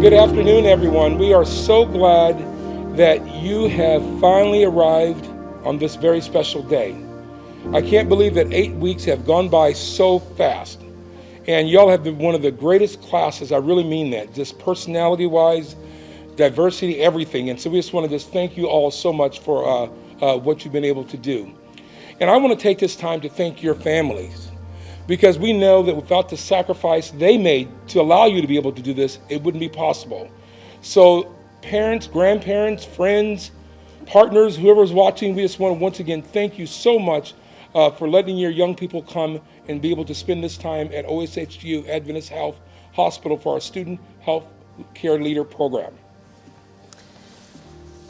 Good afternoon, everyone. We are so glad that you have finally arrived on this very special day. I can't believe that 8 weeks have gone by so fast. And y'all have been one of the greatest classes. I really mean that, just personality-wise, diversity, everything. And so we just want to just thank you all so much for what you've been able to do. And I want to take this time to thank your families, because we know that without the sacrifice they made to allow you to be able to do this, it wouldn't be possible. So parents, grandparents, friends, partners, whoever's watching, we just want to once again thank you so much for letting your young people come and be able to spend this time at OSHU Adventist Health Hospital for our Student Health Care Leader program.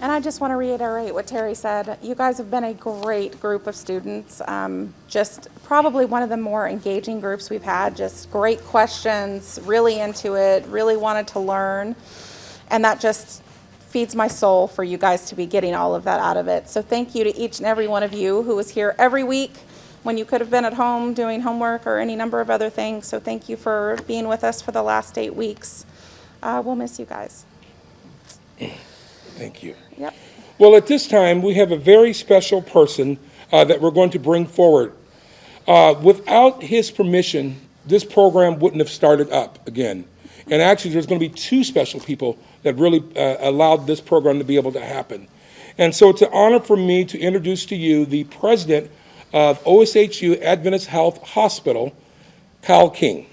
And I just want to reiterate what Terry said. You guys have been a great group of students, just probably one of the more engaging groups we've had, just great questions, really into it, really wanted to learn. And that just feeds my soul for you guys to be getting all of that out of it. So thank you to each and every one of you who was here every week when you could have been at home doing homework or any number of other things. So thank you for being with us for the last 8 weeks. We'll miss you guys. Thank you. Yep. Well, at this time, we have a very special person that we're going to bring forward. Without his permission, this program wouldn't have started up again. And actually, there's going to be 2 special people that really allowed this program to be able to happen. And so it's an honor for me to introduce to you the president of OSHU Adventist Health Hospital, Kyle King.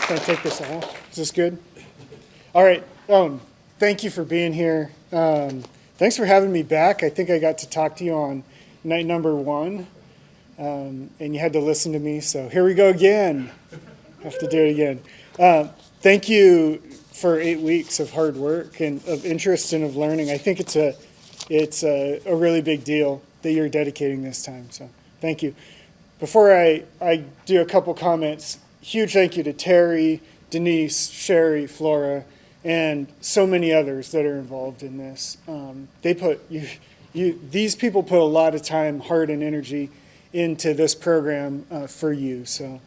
Can I take this off? Is this good? All right. Thank you for being here. Thanks for having me back. I think I got to talk to you on night number 1, and you had to listen to me. So here we go again. Have to do it again. Thank you for 8 weeks of hard work and of interest and of learning. I think it's a really big deal that you're dedicating this time. So thank you. Before I do a couple comments, huge thank you to Terry, Denise, Sherry, Flora, and so many others that are involved in this. These people put a lot of time, heart, and energy into this program for you. So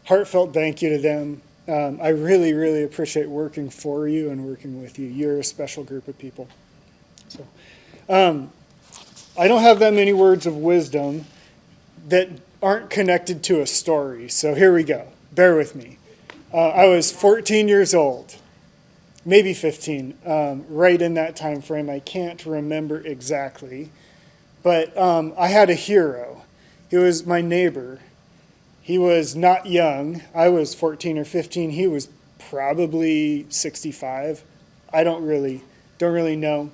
heartfelt thank you to them. I really, really appreciate working for you and working with you. You're a special group of people. So I don't have that many words of wisdom that aren't connected to a story. So here we go. Bear with me. I was 14 years old, maybe 15, right in that time frame. I can't remember exactly. But I had a hero. He was my neighbor. He was not young. I was 14 or 15. He was probably 65. I don't really know.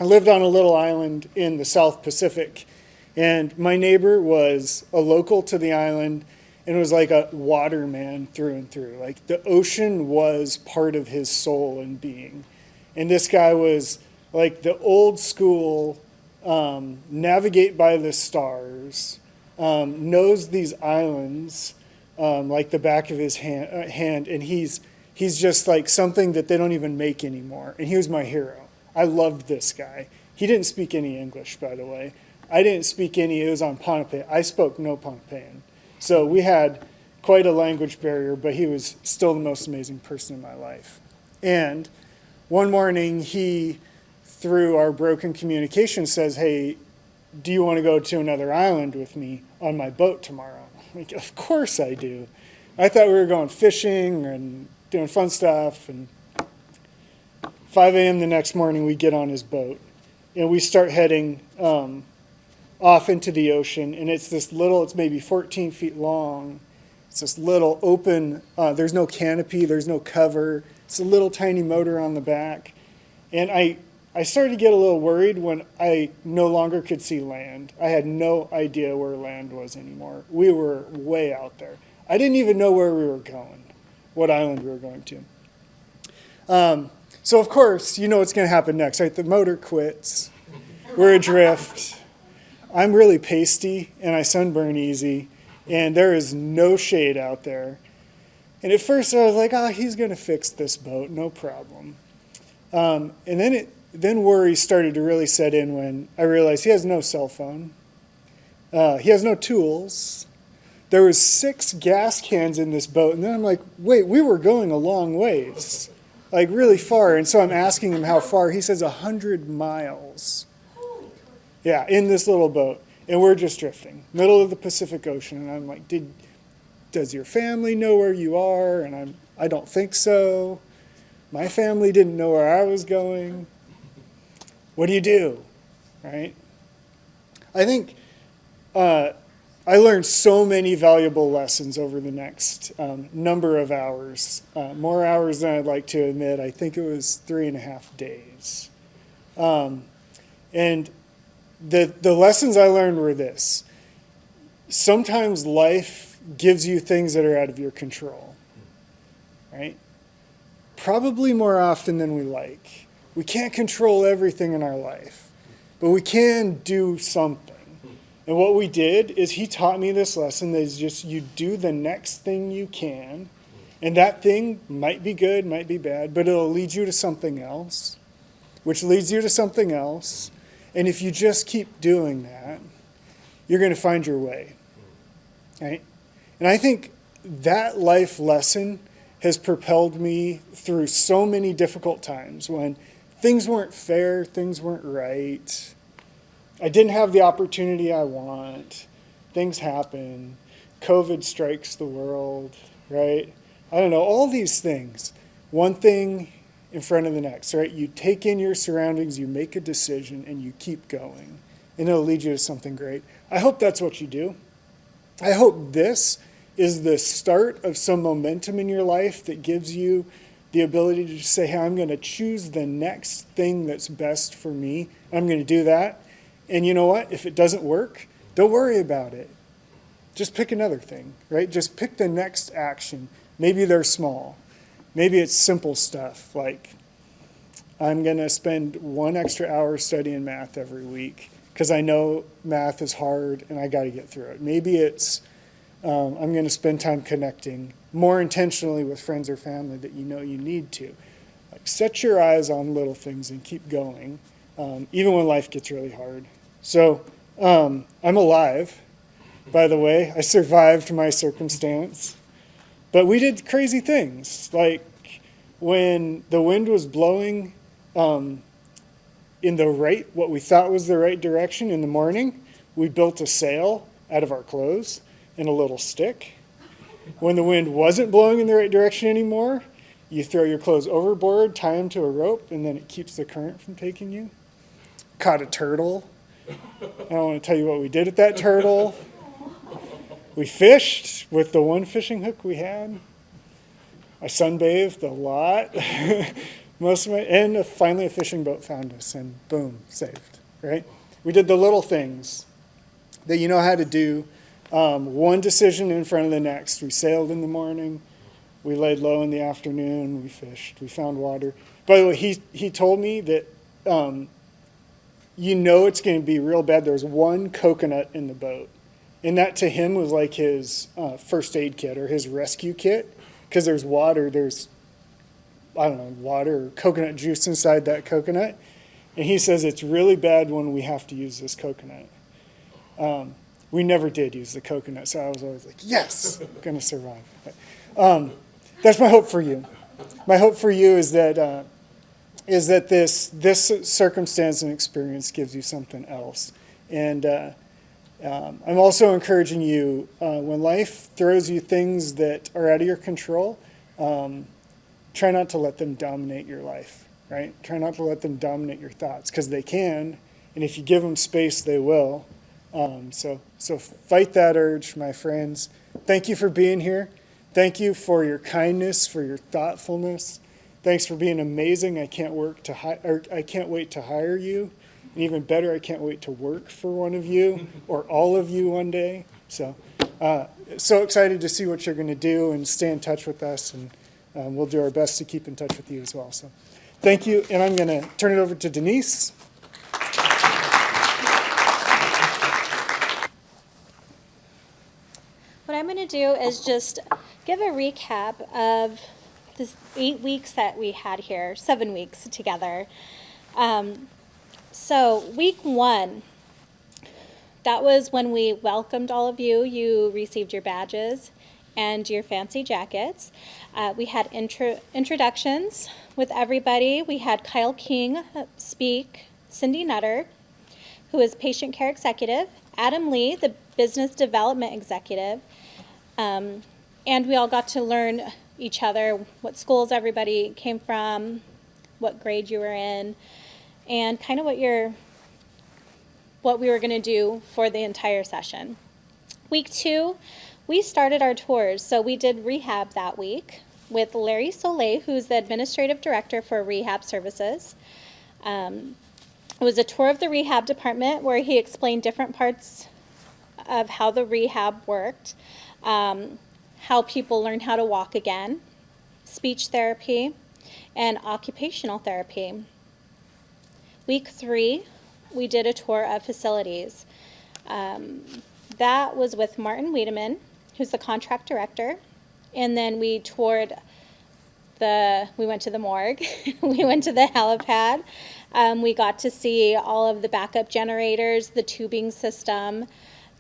I lived on a little island in the South Pacific. And my neighbor was a local to the island and was like a waterman through and through. Like the ocean was part of his soul and being. And this guy was like the old school, navigate by the stars, knows these islands like the back of his hand. And he's just like something that they don't even make anymore. And he was my hero. I loved this guy. He didn't speak any English, by the way. I didn't speak any, it was on Pohnpei. I spoke no Pohnpeian. So we had quite a language barrier, but he was still the most amazing person in my life. And one morning he, through our broken communication, says, hey, do you want to go to another island with me on my boat tomorrow? I'm like, of course I do. I thought we were going fishing and doing fun stuff. And 5 a.m. the next morning we get on his boat and we start heading off into the ocean, and it's maybe 14 feet long. It's this little open, there's no canopy, there's no cover. It's a little tiny motor on the back. And I started to get a little worried when I no longer could see land. I had no idea where land was anymore. We were way out there. I didn't even know where we were going, what island we were going to. So of course, you know what's going to happen next, right? The motor quits. We're adrift. I'm really pasty and I sunburn easy, and there is no shade out there. And at first I was like, he's going to fix this boat, no problem. And then worry started to really set in when I realized he has no cell phone. He has no tools. there was 6 gas cans in this boat. And then I'm like, wait, we were going a long ways, like really far. And so I'm asking him how far. He says 100 miles. Yeah, in this little boat. And we're just drifting, middle of the Pacific Ocean. And I'm like, does your family know where you are? And I don't think so. My family didn't know where I was going. What do you do, right? I think I learned so many valuable lessons over the next number of hours, more hours than I'd like to admit. I think it was 3.5 days. And the lessons I learned were this. Sometimes life gives you things that are out of your control, right? Probably more often than we like. We can't control everything in our life, but we can do something. And what we did is he taught me this lesson that is just you do the next thing you can, and that thing might be good, might be bad, but it'll lead you to something else, which leads you to something else. And if you just keep doing that, you're going to find your way, right? And I think that life lesson has propelled me through so many difficult times when things weren't fair, things weren't right. I didn't have the opportunity I want. Things happen. COVID strikes the world, right? I don't know, all these things. One thing in front of the next, right? You take in your surroundings, you make a decision, and you keep going. And it'll lead you to something great. I hope that's what you do. I hope this is the start of some momentum in your life that gives you the ability to just say, hey, I'm going to choose the next thing that's best for me. I'm going to do that. And you know what? If it doesn't work, don't worry about it. Just pick another thing, right? Just pick the next action. Maybe they're small. Maybe it's simple stuff like I'm going to spend 1 extra hour studying math every week because I know math is hard and I got to get through it. Maybe it's I'm going to spend time connecting more intentionally with friends or family that you know you need to. Like set your eyes on little things and keep going, even when life gets really hard. So I'm alive, by the way. I survived my circumstance. But we did crazy things, like when the wind was blowing in what we thought was the right direction in the morning, we built a sail out of our clothes and a little stick. When the wind wasn't blowing in the right direction anymore, you throw your clothes overboard, tie them to a rope, and then it keeps the current from taking you. Caught a turtle. I don't want to tell you what we did with that turtle. We fished with the one fishing hook we had. I sunbathed a lot. And finally a fishing boat found us, and boom, saved, right? We did the little things that you know how to do, one decision in front of the next. We sailed in the morning. We laid low in the afternoon. We fished. We found water. By the way, he told me that you know it's going to be real bad. There's one coconut in the boat. And that to him was like his first aid kit or his rescue kit, because there's water, water or coconut juice inside that coconut. And he says it's really bad when we have to use this coconut. We never did use the coconut, so I was always like, yes, I'm going to survive. But, that's my hope for you. My hope for you is that this circumstance and experience gives you something else. And I'm also encouraging you, when life throws you things that are out of your control, try not to let them dominate your life, right? Try not to let them dominate your thoughts, because they can, and if you give them space, they will. So fight that urge, my friends. Thank you for being here. Thank you for your kindness, for your thoughtfulness. Thanks for being amazing. I can't wait to hire you. And even better, I can't wait to work for one of you or all of you one day. So excited to see what you're going to do, and stay in touch with us, and we'll do our best to keep in touch with you as well. So thank you, and I'm going to turn it over to Denise. What I'm going to do is just give a recap of the 8 weeks that we had here, 7 weeks together. So week 1, That was when we welcomed all of you. You received your badges and your fancy jackets. We had introductions with everybody. We had Kyle King speak, Cindy Nutter, who is patient care executive, Adam Lee, the business development executive, and we all got to learn each other, what schools everybody came from, what grade you were in, and kind of what we were going to do for the entire session. Week 2, we started our tours. So we did rehab that week with Larry Soleil, who's the administrative director for rehab services. It was a tour of the rehab department where he explained different parts of how the rehab worked, how people learn how to walk again, speech therapy, and occupational therapy. Week 3, we did a tour of facilities. That was with Martin Wiedemann, who's the contract director. And then we toured we went to the morgue, we went to the helipad. We got to see all of the backup generators, the tubing system,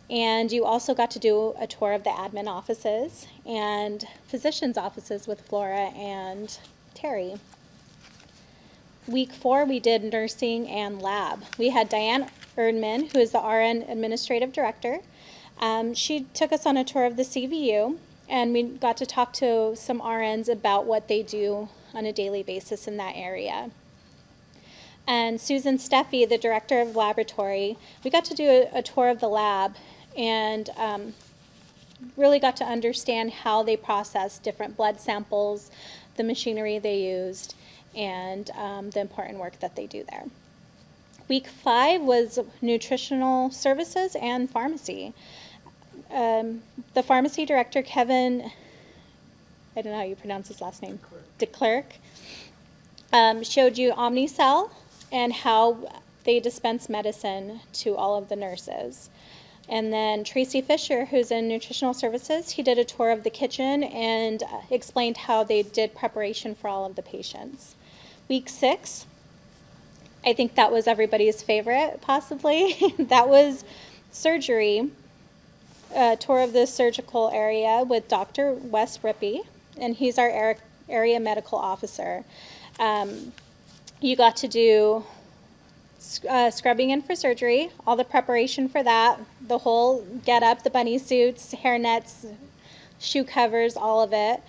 and you also got to do a tour of the admin offices and physicians' offices with Flora and Terry. Week 4, we did nursing and lab. We had Diane Erdman, who is the RN administrative director. She took us on a tour of the CVU, and we got to talk to some RNs about what they do on a daily basis in that area. And Susan Steffi, the director of laboratory, we got to do a tour of the lab and really got to understand how they process different blood samples, the machinery they used, and the important work that they do there. Week 5 was nutritional services and pharmacy. The pharmacy director, Kevin, I don't know how you pronounce his last name, DeClerc, showed you Omnicell and how they dispense medicine to all of the nurses. And then Tracy Fisher, who's in nutritional services, he did a tour of the kitchen and explained how they did preparation for all of the patients. Week 6, I think that was everybody's favorite, possibly. That was surgery, a tour of the surgical area with Dr. Wes Rippey, and he's our area medical officer. You got to do scrubbing in for surgery, all the preparation for that, the whole get-up, the bunny suits, hair nets, shoe covers, all of it.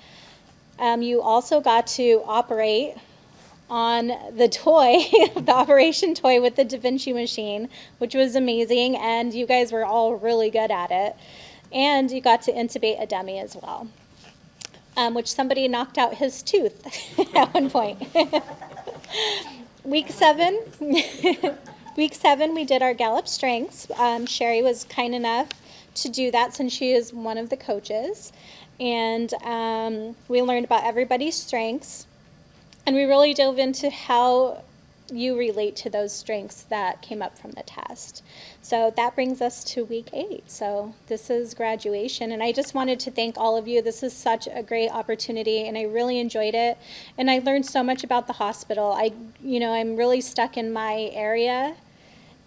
You also got to operate on the toy, the operation toy with the Da Vinci machine, which was amazing, and you guys were all really good at it. And you got to intubate a dummy as well, which somebody knocked out his tooth at one point. Week 7, we did our Gallup strengths. Sherry was kind enough to do that since she is one of the coaches. And we learned about everybody's strengths. And we really dove into how you relate to those strengths that came up from the test. So that brings us to week 8. So this is graduation. And I just wanted to thank all of you. This is such a great opportunity, and I really enjoyed it. And I learned so much about the hospital. I'm really stuck in my area,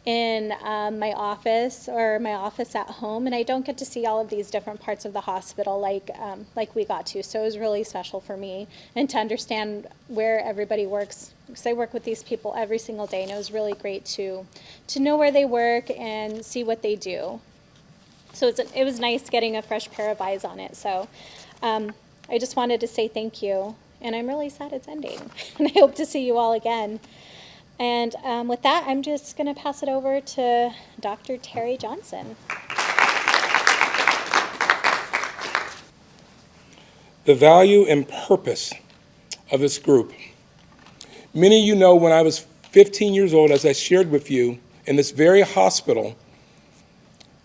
in my office or my office at home, and I don't get to see all of these different parts of the hospital like we got to. So it was really special for me, and to understand where everybody works, because I work with these people every single day, and it was really great to know where they work and see what they do. So it was nice getting a fresh pair of eyes on it. So I just wanted to say thank you, and I'm really sad it's ending, and I hope to see you all again. And with that, I'm just going to pass it over to Dr. Terry Johnson. The value and purpose of this group. Many of you know when I was 15 years old, as I shared with you, in this very hospital,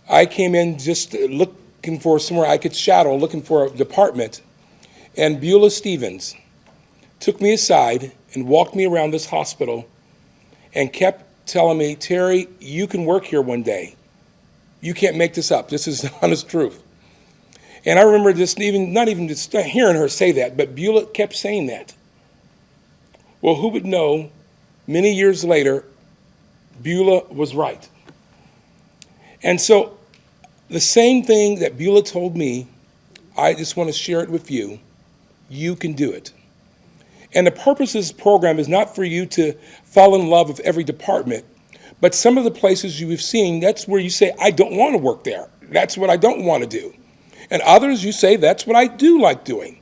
I came in just looking for somewhere I could shadow, looking for a department, and Beulah Stevens took me aside and walked me around this hospital and kept telling me, Terry, you can work here one day. You can't make this up. This is the honest truth. And I remember not even just hearing her say that, but Beulah kept saying that. Well, who would know, many years later, Beulah was right. And so the same thing that Beulah told me, I just want to share it with you. You can do it. And the purpose of this program is not for you to fall in love with every department, but some of the places you've seen, that's where you say, I don't want to work there. That's what I don't want to do. And others, you say, that's what I do like doing.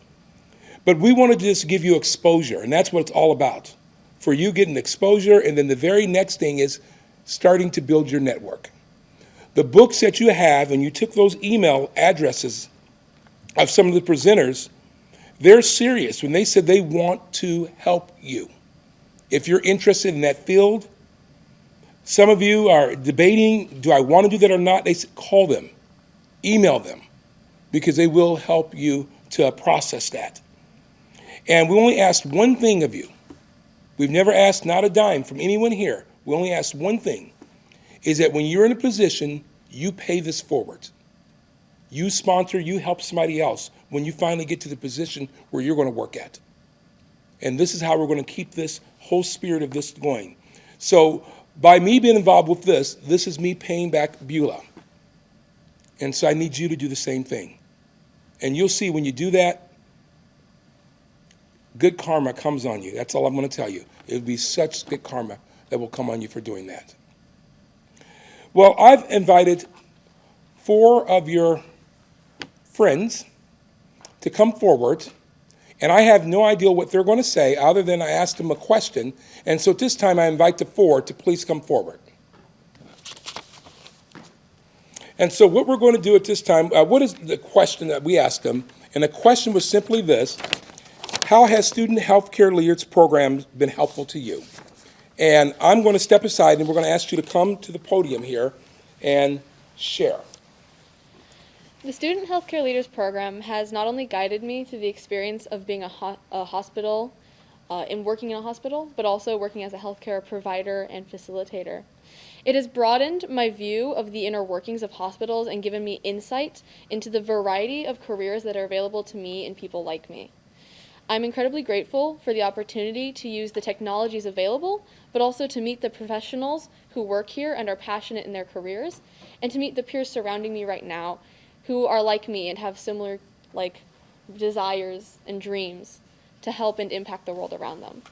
But we want to just give you exposure, and that's what it's all about. For you getting exposure, and then the very next thing is starting to build your network. The books that you have, and you took those email addresses of some of the presenters, they're serious when they said they want to help you. If you're interested in that field, some of you are debating, do I want to do that or not? They said, call them, email them, because they will help you to process that. And we only asked one thing of you. We've never asked not a dime from anyone here. We only asked one thing, is that when you're in a position, you pay this forward. You sponsor, you help somebody else when you finally get to the position where you're going to work at. And this is how we're going to keep this whole spirit of this going. So by me being involved with this is me paying back Beulah. And so I need you to do the same thing. And you'll see when you do that, good karma comes on you. That's all I'm going to tell you. It'll be such good karma that will come on you for doing that. Well, I've invited 4 of your friends to come forward, and I have no idea what they're going to say other than I asked them a question. And so at this time I invite the 4 to please come forward. And so what we're going to do at this time, what is the question that we asked them? And the question was simply this: how has Student Healthcare Leaders Program been helpful to you? And I'm going to step aside and we're going to ask you to come to the podium here and share. The Student Healthcare Leaders Program has not only guided me through the experience of being a hospital, in working in a hospital, but also working as a healthcare provider and facilitator. It has broadened my view of the inner workings of hospitals and given me insight into the variety of careers that are available to me and people like me. I'm incredibly grateful for the opportunity to use the technologies available, but also to meet the professionals who work here and are passionate in their careers, and to meet the peers surrounding me right now who are like me and have similar desires and dreams to help and impact the world around them.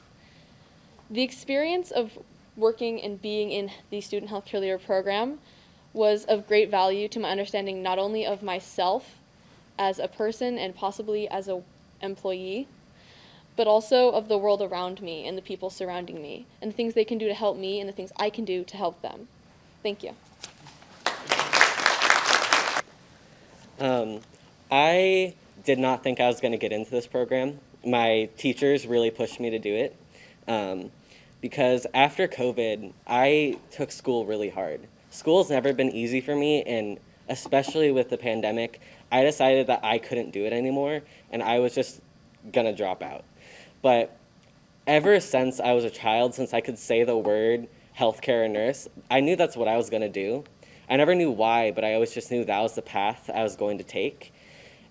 The experience of working and being in the Student Healthcare Leader Program was of great value to my understanding not only of myself as a person and possibly as an employee, but also of the world around me and the people surrounding me, and the things they can do to help me and the things I can do to help them. Thank you. I did not think I was going to get into this program. My teachers really pushed me to do it because after COVID, I took school really hard. School's never been easy for me, and especially with the pandemic, I decided that I couldn't do it anymore, and I was just going to drop out. But ever since I was a child, since I could say the word healthcare or nurse, I knew that's what I was going to do. I never knew why, but I always just knew that was the path I was going to take.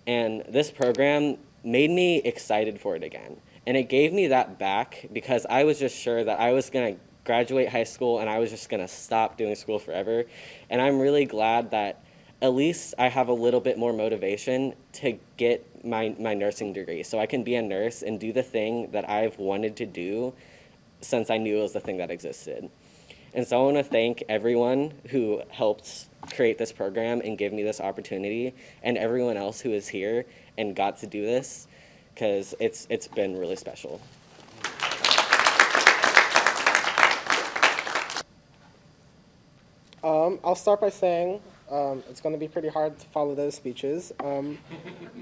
And this program made me excited for it again. And it gave me that back because I was just sure that I was going to graduate high school and I was just going to stop doing school forever. And I'm really glad that at least I have a little bit more motivation to get my nursing degree so I can be a nurse and do the thing that I've wanted to do since I knew it was the thing that existed. And so I want to thank everyone who helped create this program and give me this opportunity, and everyone else who is here and got to do this, because it's been really special. I'll start by saying it's going to be pretty hard to follow those speeches,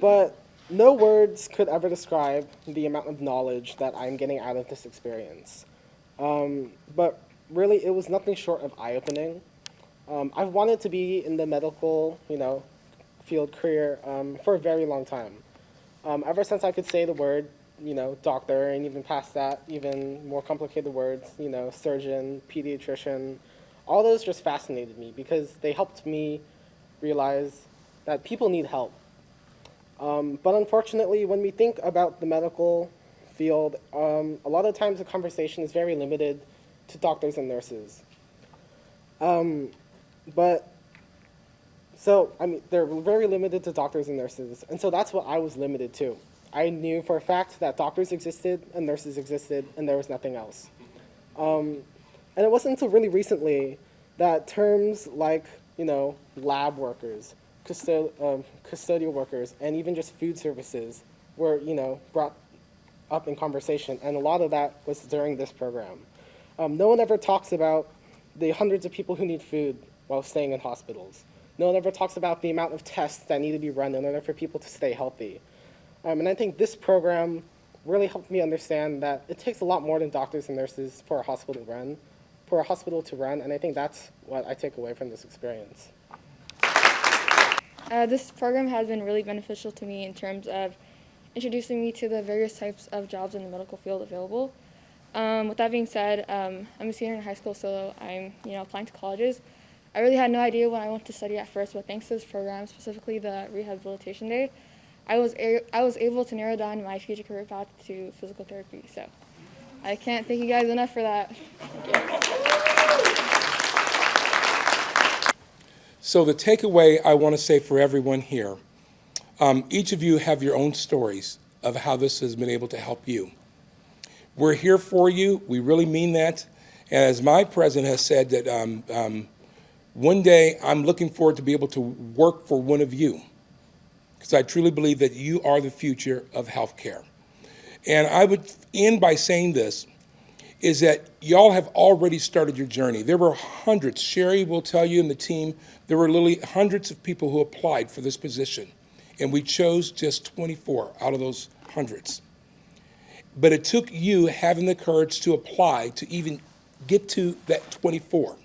but no words could ever describe the amount of knowledge that I'm getting out of this experience. But really, it was nothing short of eye-opening. I've wanted to be in the medical, field career for a very long time. Ever since I could say the word, doctor, and even past that, even more complicated words, surgeon, pediatrician, all those just fascinated me because they helped me realize that people need help. But unfortunately, when we think about the medical field, a lot of times the conversation is very limited to doctors and nurses. But So, I mean, they're very limited to doctors and nurses, and so that's what I was limited to. I knew for a fact that doctors existed and nurses existed, and there was nothing else. And it wasn't until really recently that terms like, lab workers, custodial workers, and even just food services were, brought up in conversation, and a lot of that was during this program. No one ever talks about the hundreds of people who need food while staying in hospitals. No one ever talks about the amount of tests that need to be run in order for people to stay healthy. And I think this program really helped me understand that it takes a lot more than doctors and nurses for a hospital to run, and I think that's what I take away from this experience. This program has been really beneficial to me in terms of introducing me to the various types of jobs in the medical field available. With that being said, I'm a senior in high school, so I'm applying to colleges. I really had no idea what I wanted to study at first, but thanks to this program, specifically the rehabilitation day, I was able to narrow down my future career path to physical therapy. So I can't thank you guys enough for that. So the takeaway I want to say for everyone here, each of you have your own stories of how this has been able to help you. We're here for you. We really mean that. And as my president has said, that one day I'm looking forward to be able to work for one of you, because I truly believe that you are the future of healthcare. And I would end by saying this, is that y'all have already started your journey. There were hundreds, Sherry will tell you and the team, there were literally hundreds of people who applied for this position. And we chose just 24 out of those hundreds. But it took you having the courage to apply to even get to that 24.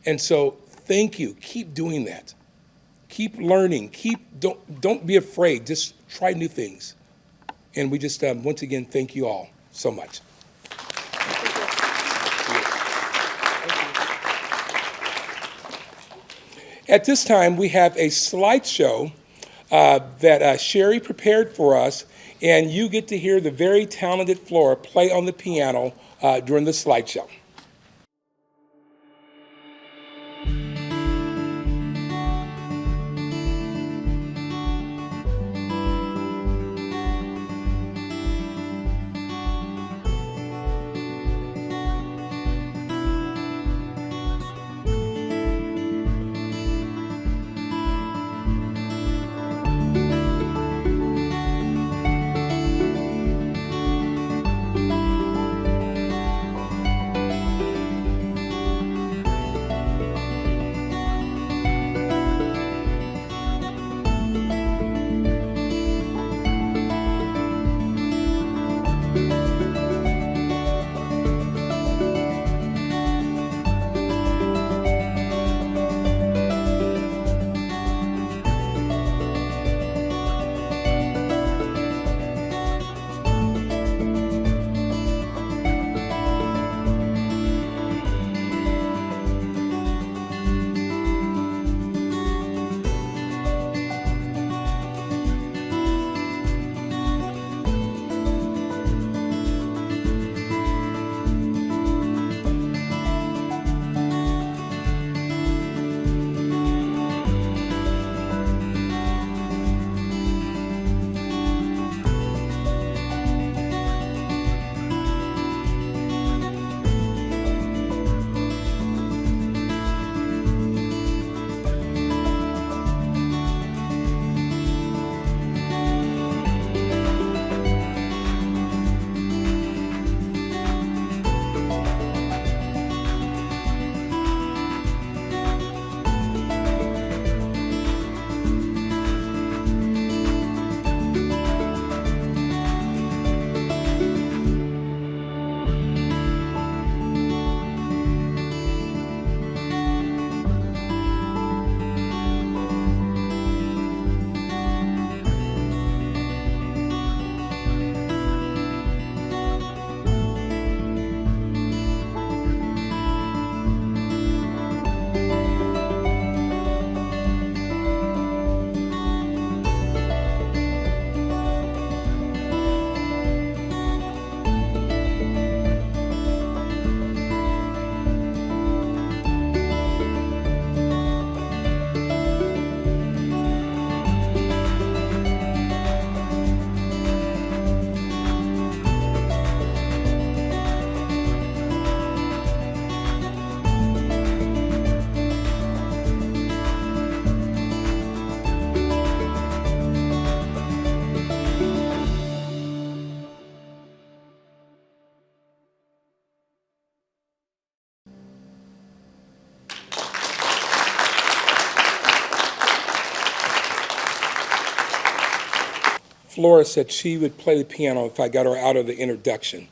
And so thank you. Keep doing that. Keep learning. Don't be afraid. Just try new things. And we just, once again, thank you all so much. At this time, we have a slideshow that Sherry prepared for us, and you get to hear the very talented Flora play on the piano during the slideshow. Flora said she would play the piano if I got her out of the introduction.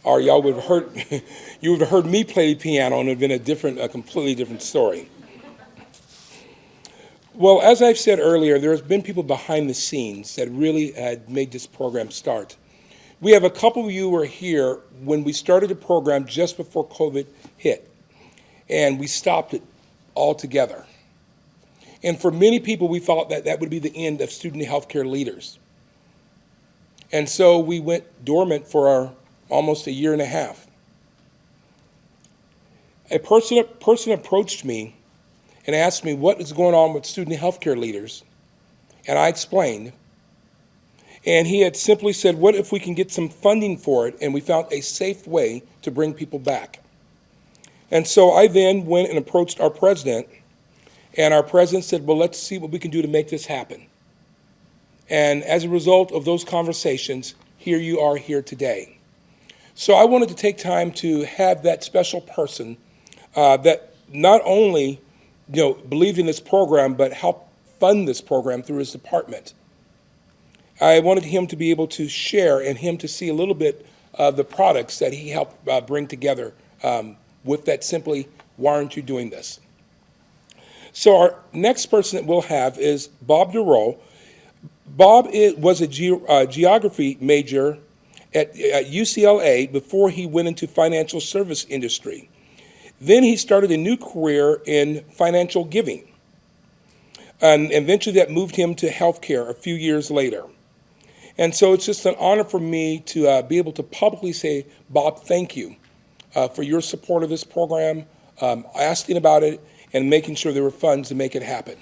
Or y'all would have heard, you would have heard me play the piano and it would have been a completely different story. Well, as I've said earlier, there has been people behind the scenes that really had made this program start. We have a couple of you who were here when we started the program just before COVID hit, and we stopped it altogether. And for many people, we thought that that would be the end of student healthcare leaders. And so we went dormant for almost a year and a half. A person approached me and asked me what is going on with student healthcare leaders, and I explained. And he had simply said, what if we can get some funding for it, and we found a safe way to bring people back. And so I then went and approached our president, and our president said, well, let's see what we can do to make this happen. And as a result of those conversations, here you are here today. So I wanted to take time to have that special person that not only believed in this program, but helped fund this program through his department. I wanted him to be able to share and him to see a little bit of the products that he helped bring together with that simply, why aren't you doing this? So our next person that we'll have is Bob DeRoe. Bob was a geography major at UCLA before he went into financial service industry. Then he started a new career in financial giving. And eventually that moved him to healthcare a few years later. And so it's just an honor for me to be able to publicly say, Bob, thank you for your support of this program, asking about it, and making sure there were funds to make it happen.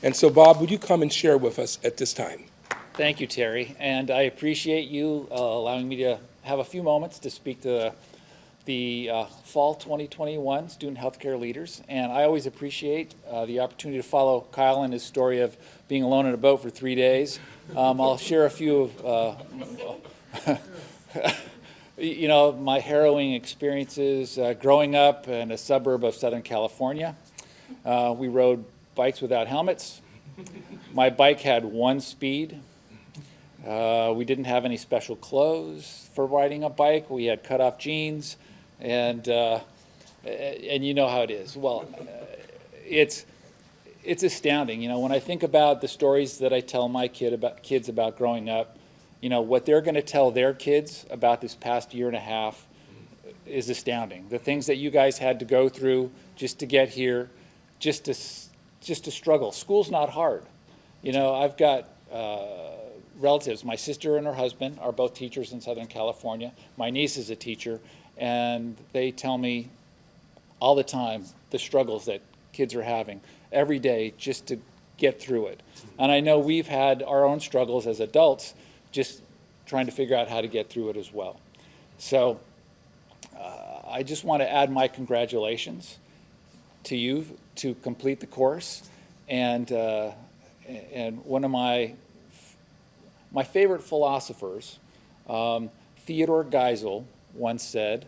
And so, Bob, would you come and share with us at this time? Thank you, Terry. And I appreciate you allowing me to have a few moments to speak to the Fall 2021 Student Healthcare Leaders. And I always appreciate the opportunity to follow Kyle and his story of being alone in a boat for 3 days. I'll share a few of my harrowing experiences growing up in a suburb of Southern California. We rode bikes without helmets. My bike had one speed. We didn't have any special clothes for riding a bike. We had cut-off jeans, and you know how it is. Well, it's astounding. When I think about the stories that I tell my kids about growing up, what they're going to tell their kids about this past year and a half is astounding. The things that you guys had to go through just to get here, just to struggle. School's not hard. I've got relatives. My sister and her husband are both teachers in Southern California. My niece is a teacher, and they tell me all the time the struggles that kids are having every day just to get through it. And I know we've had our own struggles as adults just trying to figure out how to get through it as well. So I just want to add my congratulations to you to complete the course. And one of my favorite philosophers, Theodore Geisel, once said,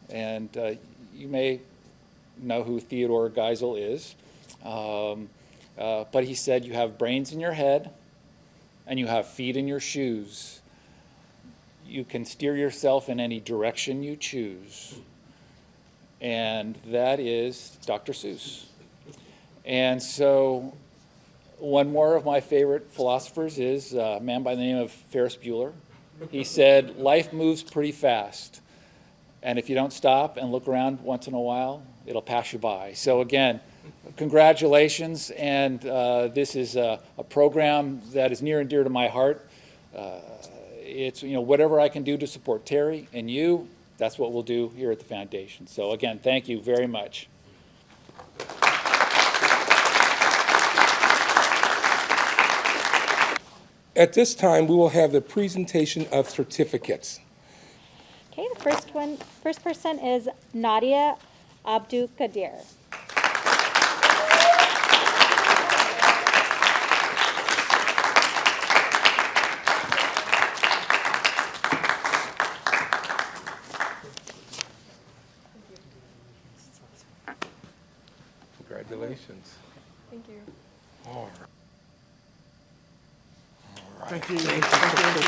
and you may know who Theodore Geisel is, but he said, you have brains in your head and you have feet in your shoes. You can steer yourself in any direction you choose. And that is Dr. Seuss. And so one more of my favorite philosophers is a man by the name of Ferris Bueller. He said, life moves pretty fast. And if you don't stop and look around once in a while, it'll pass you by. So again, congratulations. And this is a program that is near and dear to my heart. It's, whatever I can do to support Terry and you, that's what we'll do here at the foundation. So again, thank you very much. At this time, we will have the presentation of certificates. Okay, the first person is Nadia Abdul Qadir. Congratulations. Thank you. All right. Thank you. Thank you. So proud of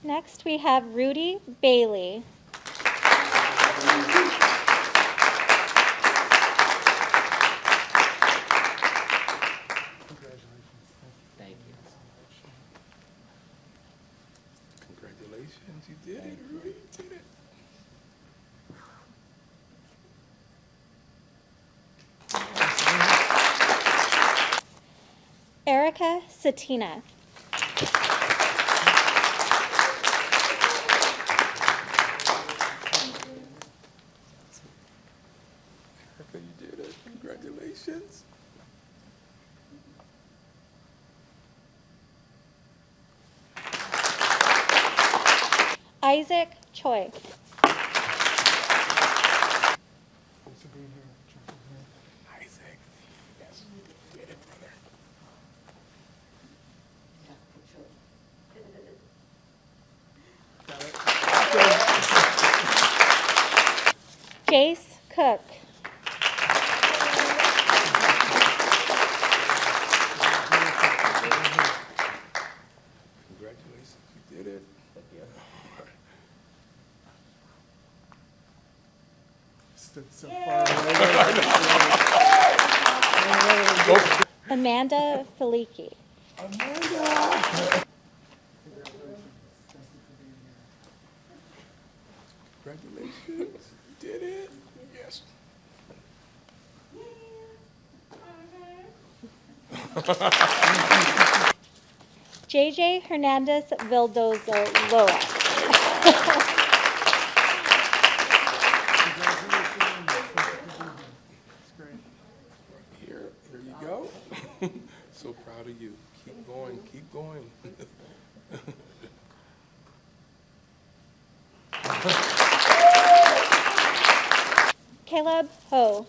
you. Next, we have Rudy Bailey. Congratulations, you did it, Rudy, you did it. Erica Satina. Erica, you did it. Congratulations. Isaac Choi. Isaac, yes, you did it, brother. Jace Cook. Congratulations, you did it. Stood so far away. Amanda Faliki. Amanda! Congratulations, you did it. Yes. JJ Hernandez Vildozo Loa. Here you go. So proud of you. Keep going, keep going. Caleb Ho.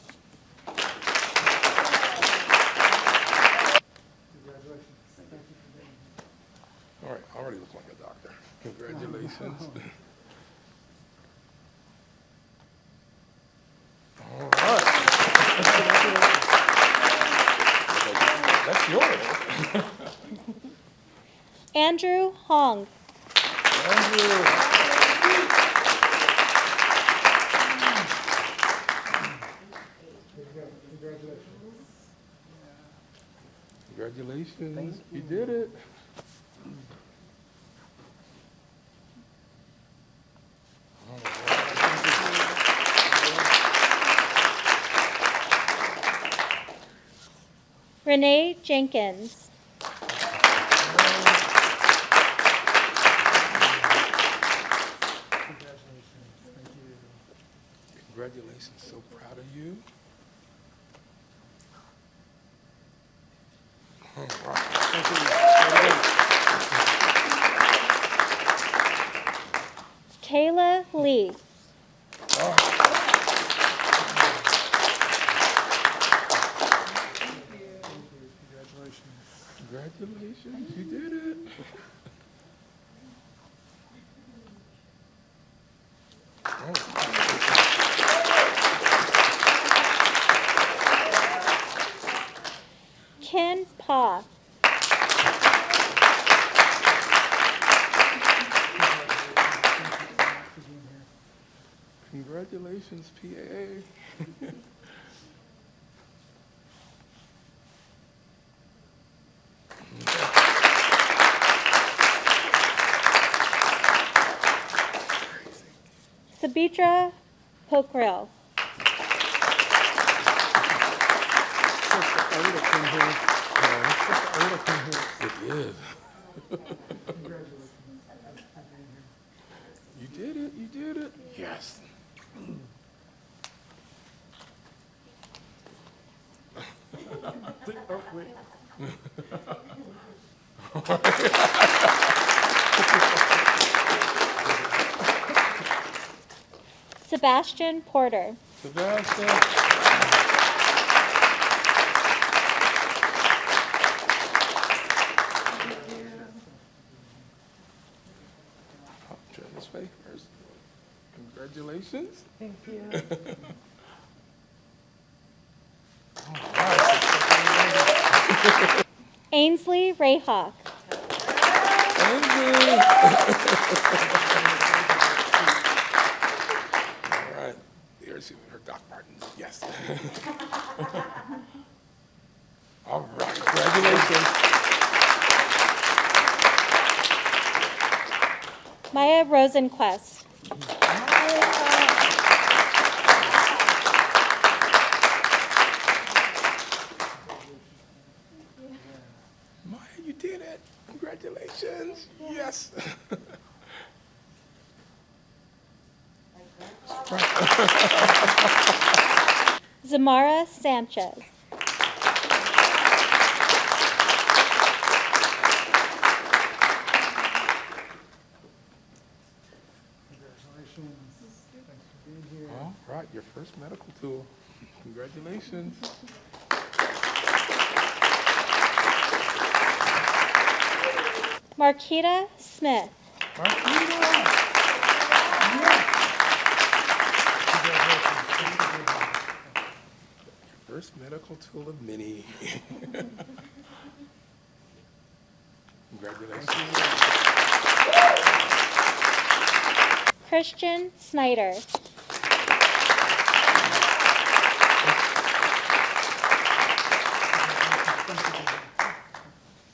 All right, I already look like a doctor. Congratulations. All right. That's yours. Andrew Hong. Andrew. Congratulations. You did it. Renee Jenkins. Congratulations. So proud of you. All right. Kayla Lee. Congratulations. You did it. Ken Pa. Congratulations, PAA. Sabitra Pokrell. It is. You did it. You did it. Yes. Oh, wait. Sebastian Porter. Sebastian. Turn this way first. Congratulations. Thank you. Ainsley Rayhawk. All right. There's her Doc Martens. Yes. All right. Congratulations. Maya Rosenquist. Maya, you did it. Congratulations. Yes. Zamara Sanchez. All right, your first medical tool. Congratulations. Marquita Smith. First medical tool of many. Congratulations. Christian Snyder.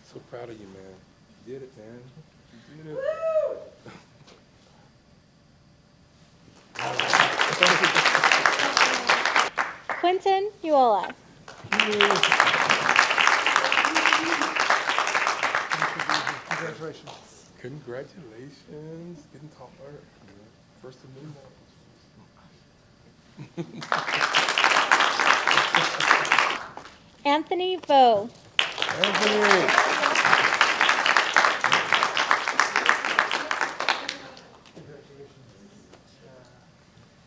So proud of you, man. You did it, man. You did it. Quentin Uola. Congratulations. Getting taller. First of new models. Anthony Vo. Anthony.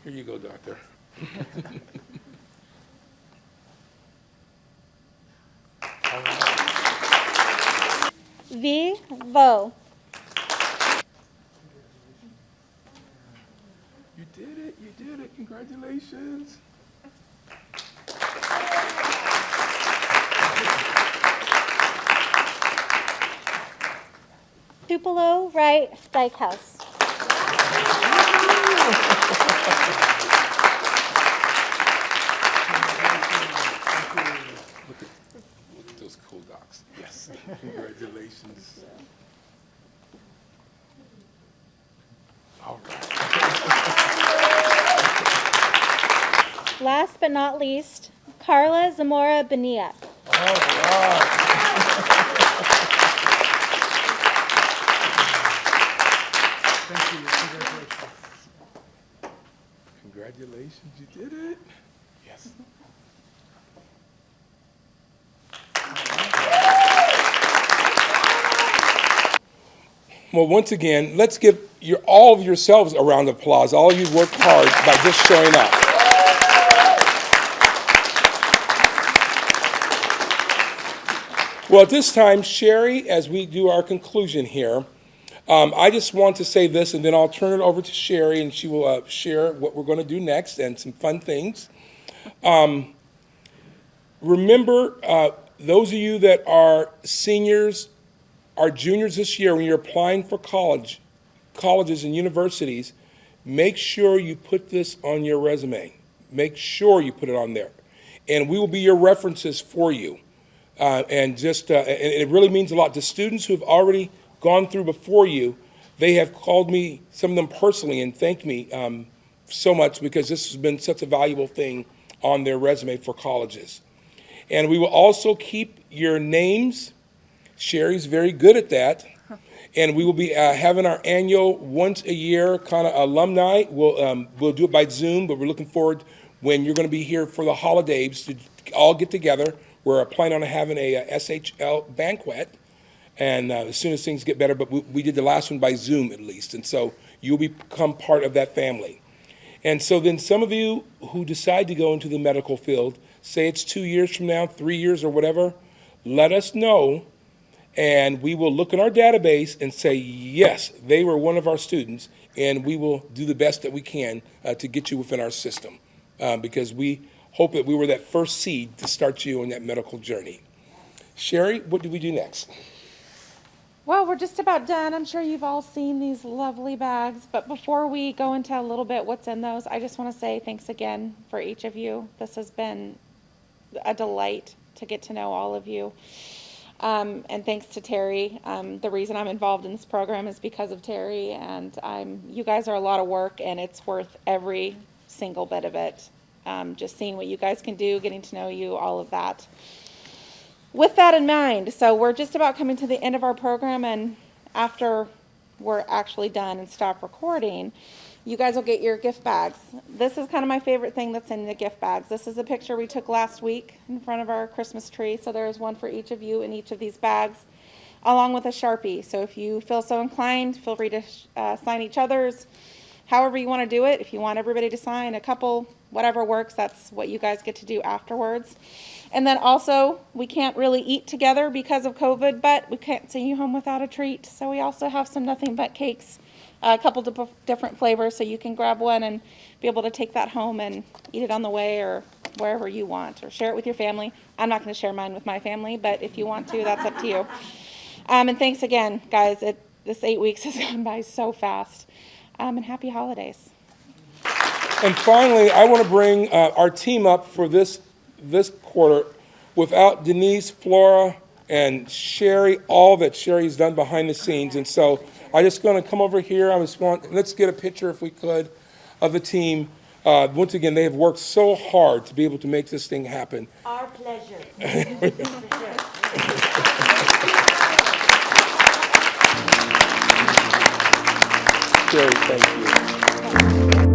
Here you go, doctor. V. Vo. You did it. You did it. Congratulations. Tupelo Wright Dykehouse. Look at those cool docs. Yes. Congratulations. All right. Last but not least, Carla Zamora Benia. All right. Thank you. Congratulations. Congratulations, you did it. Yes. Well, once again, let's give all of yourselves a round of applause. All of you worked hard by just showing up. Well, at this time, Sherry, as we do our conclusion here, I just want to say this, and then I'll turn it over to Sherry, and she will share what we're going to do next and some fun things. Remember, those of you that are seniors, are juniors this year, when you're applying for colleges and universities, make sure you put this on your resume. Make sure you put it on there. And we will be your references for you. And it really means a lot. The students who have already gone through before you, they have called me, some of them personally, and thanked me so much because this has been such a valuable thing on their resume for colleges. And we will also keep your names. Sherry's very good at that. And we will be having our annual once-a-year kind of alumni. We'll do it by Zoom, but we're looking forward when you're going to be here for the holidays to all get together. We're planning on having a SHL banquet, and as soon as things get better, but we did the last one by Zoom at least, and so you'll become part of that family. And so then some of you who decide to go into the medical field, say it's 2 years from now, 3 years or whatever, let us know, and we will look in our database and say, yes, they were one of our students, and we will do the best that we can to get you within our system, because we hope that we were that first seed to start you on that medical journey. Sherry, what do we do next? Well, we're just about done. I'm sure you've all seen these lovely bags, but before we go into a little bit what's in those, I just want to say thanks again for each of you. This has been a delight to get to know all of you. And thanks to Terry. The reason I'm involved in this program is because of Terry, and you guys are a lot of work, and it's worth every single bit of it. Just seeing what you guys can do, getting to know you, all of that. With that in mind, so we're just about coming to the end of our program, and after we're actually done and stop recording, you guys will get your gift bags. This is kind of my favorite thing that's in the gift bags. This is a picture we took last week in front of our Christmas tree, so there's one for each of you in each of these bags, along with a Sharpie. So if you feel so inclined, feel free to sign each other's, however you want to do it. If you want everybody to sign, a couple, whatever works, that's what you guys get to do afterwards. And then also, we can't really eat together because of COVID, but we can't send you home without a treat. So we also have some nothing but cakes, a couple different flavors, so you can grab one and be able to take that home and eat it on the way or wherever you want, or share it with your family. I'm not going to share mine with my family, but if you want to, that's up to you. And thanks again, guys. This 8 weeks has gone by so fast. And happy holidays. And finally, I want to bring our team up for this quarter. Without Denise, Flora, and Sherry, all that Sherry's done behind the scenes. And so I'm just going to come over here. Let's get a picture, if we could, of the team. Once again, they have worked so hard to be able to make this thing happen. Our pleasure. Sherry, thank you.